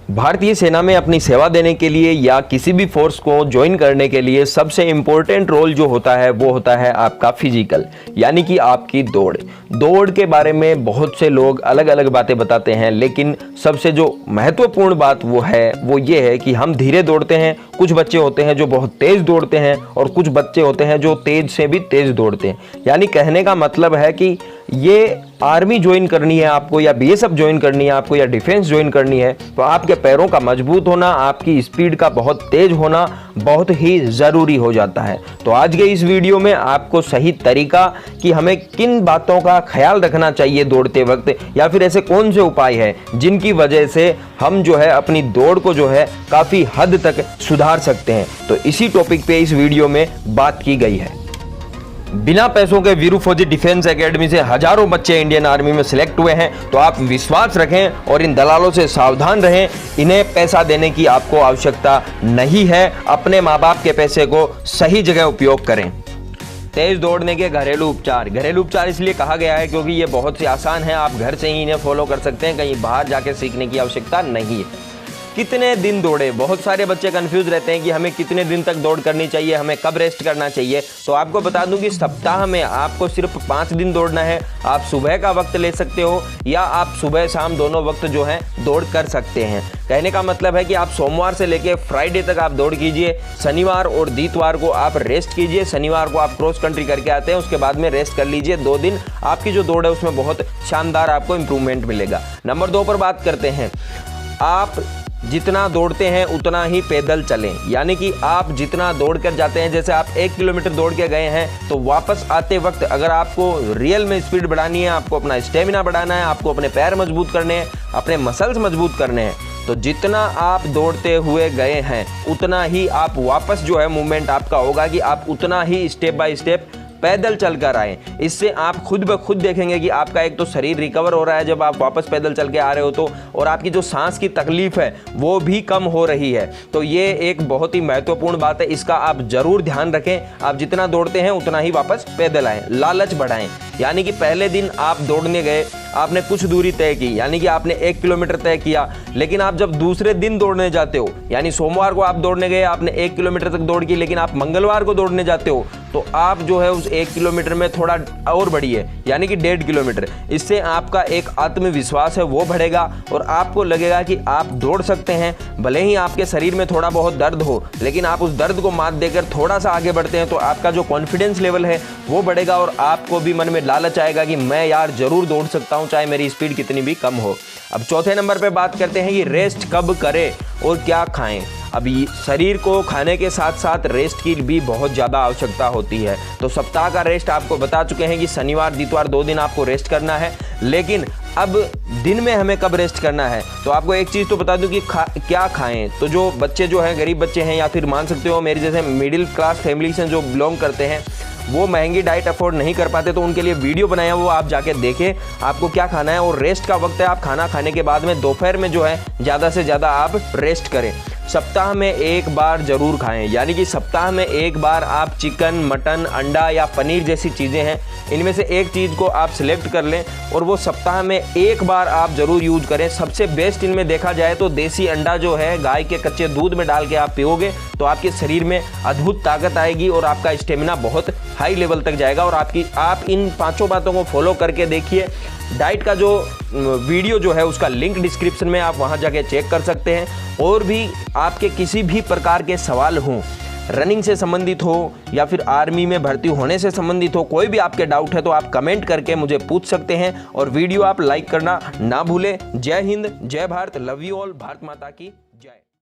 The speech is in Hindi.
भारतीय सेना में अपनी सेवा देने के लिए या किसी भी फोर्स को ज्वाइन करने के लिए सबसे इम्पोर्टेंट रोल जो होता है वो होता है आपका फिजिकल, यानी कि आपकी दौड़ के बारे में बहुत से लोग अलग अलग बातें बताते हैं, लेकिन सबसे जो महत्वपूर्ण बात वो ये है कि हम धीरे दौड़ते हैं। कुछ बच्चे होते हैं जो बहुत तेज दौड़ते हैं और कुछ बच्चे होते हैं जो तेज से भी तेज दौड़ते हैं। यानी कहने का मतलब है कि ये आर्मी ज्वाइन करनी है आपको, या बीएसएफ ज्वाइन करनी है आपको, या डिफेंस ज्वाइन करनी है, तो आपके पैरों का मजबूत होना, आपकी स्पीड का बहुत तेज होना बहुत ही ज़रूरी हो जाता है। तो आज के इस वीडियो में आपको सही तरीका कि हमें किन बातों का ख्याल रखना चाहिए दौड़ते वक्त, या फिर ऐसे कौन से उपाय हैं जिनकी वजह से हम जो है अपनी दौड़ को जो है काफ़ी हद तक सुधार सकते हैं, तो इसी टॉपिक पे इस वीडियो में बात की गई है। बिना पैसों के वीरू फौजी डिफेंस एकेडमी से हजारों बच्चे इंडियन आर्मी में सिलेक्ट हुए हैं, तो आप विश्वास रखें और इन दलालों से सावधान रहें। इन्हें पैसा देने की आपको आवश्यकता नहीं है। अपने माँ बाप के पैसे को सही जगह उपयोग करें। तेज दौड़ने के घरेलू उपचार इसलिए कहा गया है क्योंकि ये बहुत ही आसान है, आप घर से ही इन्हें फॉलो कर सकते हैं, कहीं बाहर जाके सीखने की आवश्यकता नहीं है। कितने दिन दौड़े, बहुत सारे बच्चे कंफ्यूज रहते हैं कि हमें कितने दिन तक दौड़ करनी चाहिए, हमें कब रेस्ट करना चाहिए। तो आपको बता दूं कि सप्ताह में आपको सिर्फ 5 दिन दौड़ना है। आप सुबह का वक्त ले सकते हो या आप सुबह शाम दोनों वक्त जो है दौड़ कर सकते हैं। कहने का मतलब है कि आप सोमवार से लेके फ्राइडे तक आप दौड़ कीजिए, शनिवार और इतवार को आप रेस्ट कीजिए। शनिवार को आप क्रॉस कंट्री करके आते हैं, उसके बाद में रेस्ट कर लीजिए। 2 दिन आपकी जो दौड़ है उसमें बहुत शानदार आपको इंप्रूवमेंट मिलेगा। नंबर 2 पर बात करते हैं। आप जितना दौड़ते हैं उतना ही पैदल चलें, यानी कि आप जितना दौड़ कर जाते हैं, जैसे आप 1 किलोमीटर दौड़ के गए हैं तो वापस आते वक्त अगर आपको रियल में स्पीड बढ़ानी है, आपको अपना स्टेमिना बढ़ाना है, आपको अपने पैर मजबूत करने हैं, अपने मसल्स मजबूत करने हैं, तो जितना आप दौड़ते हुए गए हैं उतना ही आप वापस जो है मूवमेंट आपका होगा कि आप उतना ही स्टेप बाय स्टेप पैदल चल कर आए। इससे आप खुद ब खुद देखेंगे कि आपका एक तो शरीर रिकवर हो रहा है जब आप वापस पैदल चल के आ रहे हो तो, और आपकी जो सांस की तकलीफ है वो भी कम हो रही है। तो ये एक बहुत ही महत्वपूर्ण बात है, इसका आप जरूर ध्यान रखें। आप जितना दौड़ते हैं उतना ही वापस पैदल आएँ, लालच बढ़ाएं। यानी कि पहले दिन आप दौड़ने गए, आपने कुछ दूरी तय की, यानी कि आपने 1 किलोमीटर तय किया, लेकिन आप जब दूसरे दिन दौड़ने जाते हो, यानी सोमवार को आप दौड़ने गए, आपने 1 किलोमीटर तक दौड़ की, लेकिन आप मंगलवार को दौड़ने जाते हो तो आप जो है उस 1 किलोमीटर में थोड़ा और बढ़िए, यानी कि 1.5 किलोमीटर। इससे आपका एक आत्मविश्वास है वो बढ़ेगा और आपको लगेगा कि आप दौड़ सकते हैं। भले ही आपके शरीर में थोड़ा बहुत दर्द हो, लेकिन आप उस दर्द को मात देकर थोड़ा सा आगे बढ़ते हैं तो आपका जो कॉन्फिडेंस लेवल है वो बढ़ेगा और आपको भी मन में लालच आएगा कि मैं यार जरूर दौड़ सकता हूं, चाहे मेरी स्पीड कितनी भी कम हो। अब चौथे नंबर पे बात करते हैं कि रेस्ट कब करें और क्या खाएं। अभी शरीर को खाने के साथ साथ रेस्ट की भी बहुत ज़्यादा आवश्यकता होती है। तो सप्ताह का रेस्ट आपको बता चुके हैं कि शनिवार इतवार 2 दिन आपको रेस्ट करना है, लेकिन अब दिन में हमें कब रेस्ट करना है। तो आपको एक चीज़ तो बता दूं कि क्या खाएं। तो जो बच्चे जो हैं, गरीब बच्चे हैं, या फिर मान सकते हो मेरी जैसे मिडिल क्लास फैमिली से जो बिलोंग करते हैं, वो महंगी डाइट अफोर्ड नहीं कर पाते, तो उनके लिए वीडियो बनाया, वो आप जाके देखें आपको क्या खाना है। और रेस्ट का वक्त है, आप खाना खाने के बाद में दोपहर में जो है ज़्यादा से ज़्यादा आप रेस्ट करें। सप्ताह में 1 बार जरूर खाएं, यानी कि सप्ताह में 1 बार आप चिकन, मटन, अंडा या पनीर जैसी चीज़ें हैं, इनमें से एक चीज़ को आप सिलेक्ट कर लें और वो सप्ताह में 1 बार आप ज़रूर यूज करें। सबसे बेस्ट इनमें देखा जाए तो देसी अंडा जो है, गाय के कच्चे दूध में डाल के आप पियोगे तो आपके शरीर में अद्भुत ताकत आएगी और आपका स्टेमिना बहुत हाई लेवल तक जाएगा। और आप इन 5 बातों को फॉलो करके देखिए। डाइट का जो वीडियो जो है उसका लिंक डिस्क्रिप्शन में, आप वहां जाके चेक कर सकते हैं। और भी आपके किसी भी प्रकार के सवाल हों, रनिंग से संबंधित हो या फिर आर्मी में भर्ती होने से संबंधित हो, कोई भी आपके डाउट है तो आप कमेंट करके मुझे पूछ सकते हैं। और वीडियो आप लाइक करना ना भूलें। जय हिंद, जय Bharat, love you all, Bharat माता की।